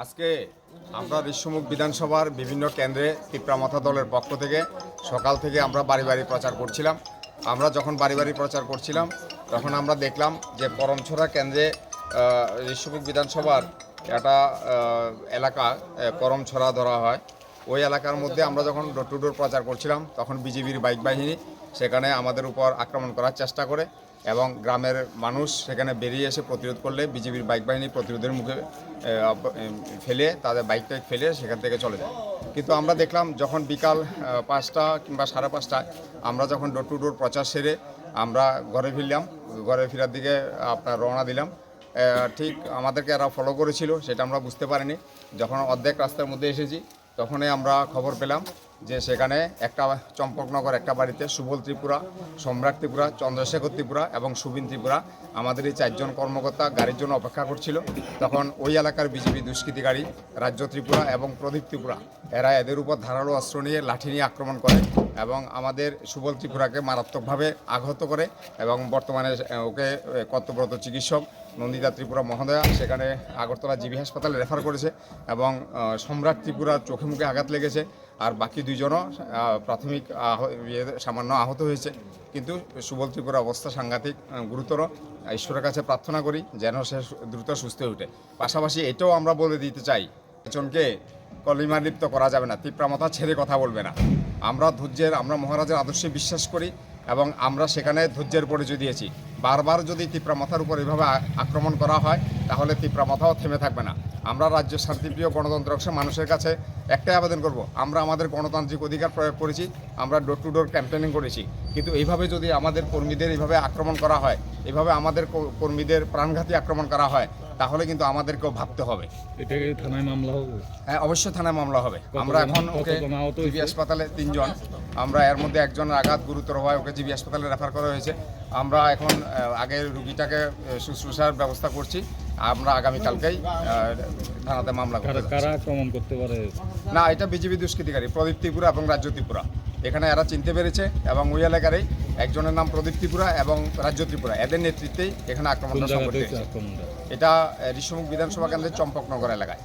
আজকে আমরা ঋষ্যমুখ বিধানসভার বিভিন্ন কেন্দ্রে তিপ্রামাথা দলের পক্ষ থেকে সকাল থেকে আমরা বাড়ি বাড়ি প্রচার করছিলাম। আমরা যখন বাড়ি বাড়ি প্রচার করছিলাম তখন আমরা দেখলাম যে করমছড়া কেন্দ্রে ঋষ্যমুখ বিধানসভার একটা এলাকা করমছড়া ধরা হয়। ওই এলাকার মধ্যে আমরা যখন ডোর টু ডোর প্রচার করছিলাম তখন বিজেপির বাইক বাহিনী সেখানে আমাদের উপর আক্রমণ করার চেষ্টা করে এবং গ্রামের মানুষ সেখানে বেরিয়ে এসে প্রতিরোধ করলে বিজেপির বাইক বাহিনী প্রতিরোধের মুখে ফেলে তাদের বাইকটা ফেলে সেখান থেকে চলে যায়। কিন্তু আমরা দেখলাম যখন বিকাল 5টা কিংবা 5:30টায় আমরা যখন ডোর টু ডোর প্রচার সেরে আমরা ঘরে ফিরলাম, ঘরে ফেরার দিকে আপনার রওনা দিলাম, ঠিক আমাদেরকে এরা ফলো করেছিল সেটা আমরা বুঝতে পারিনি। যখন অর্ধেক রাস্তার মধ্যে এসেছি তখনই আমরা খবর পেলাম যে সেখানে একটা চম্পকনগর একটা বাড়িতে সুবল ত্রিপুরা, সম্রাট ত্রিপুরা, চন্দ্রশেখর ত্রিপুরা এবং সুবিন ত্রিপুরা আমাদের এই 4 জন কর্মকর্তা গাড়ির জন্য অপেক্ষা করছিল। তখন ওই এলাকার বিজেপি দুষ্কৃতিকারী রাজ্য ত্রিপুরা এবং প্রদীপ ত্রিপুরা এরা এদের উপর ধারালো অস্ত্র নিয়ে লাঠি নিয়ে আক্রমণ করে এবং আমাদের সুবল ত্রিপুরাকে মারাত্মকভাবে আঘাত করে এবং বর্তমানে ওকে কর্তব্যরত চিকিৎসক নন্দিতা ত্রিপুরা মহোদয়া সেখানে আগরতলা জিবি হাসপাতালে রেফার করেছে এবং সম্রাট ত্রিপুরার চোখে মুখে আঘাত লেগেছে। আর বাকি 2 জনও প্রাথমিক সামান্য আহত হয়েছে। কিন্তু সুবল ত্রিপুরার অবস্থা সাংঘাতিক গুরুতর। ঈশ্বরের কাছে প্রার্থনা করি যেন সে দ্রুত সুস্থ হয়ে ওঠে। পাশাপাশি এটাও আমরা বলে দিতে চাই, একজনকে কলিমা লিপ্ত করা যাবে না, তিপ্রামাথা ছেড়ে কথা বলবে না। আমরা আমরা মহারাজের আদর্শে বিশ্বাস করি এবং আমরা সেখানে ধৈর্যের পরিচয় দিয়েছি। বারবার যদি তিপ্রামাথার উপর এভাবে আক্রমণ করা হয় তাহলে তিপ্রামাথাও থেমে থাকবে না। আমরা রাজ্যের শান্তিপ্রিয় গণতন্ত্র মানুষের কাছে একটাই আবেদন করব, আমরা আমাদের গণতান্ত্রিক অধিকার প্রয়োগ করেছি, আমরা ডোর টু ডোর ক্যাম্পেনিং করেছি, কিন্তু এইভাবে যদি আমাদের কর্মীদের এইভাবে আক্রমণ করা হয়, এইভাবে আমাদের কর্মীদের প্রাণঘাতী আক্রমণ করা হয় তাহলে কিন্তু আমাদেরকেও ভাবতে হবে। এটা থানায় মামলা হবে? হ্যাঁ, অবশ্যই থানায় মামলা হবে। আমরা এখন ওকে জিবি হাসপাতালে 3 জন, আমরা এর মধ্যে একজনের আঘাত গুরুতর হয়, ওকে জিবি হাসপাতালে রেফার করা হয়েছে। আমরা এখন আগে রুগীটাকে শুশ্রূষার ব্যবস্থা করছি। আমরা আগামীকালকেই থানাতে মামলা করব। কারা আক্রমণ করতে পারে? না, এটা বিজেপি দুষ্কৃতিকারী প্রদীপ ত্রিপুরা এবং রাজ্য ত্রিপুরা। এখানে এরা চিনতে পেরেছে এবং ওই এলাকারই একজনের নাম প্রদীপ ত্রিপুরা এবং রাজ্য ত্রিপুরা, এদের নেতৃত্বেই এখানে আক্রমণটা সংঘটিত হয়েছে। এটা ঋষ্যমুখ বিধানসভা কেন্দ্রের চম্পকনগর এলাকায়।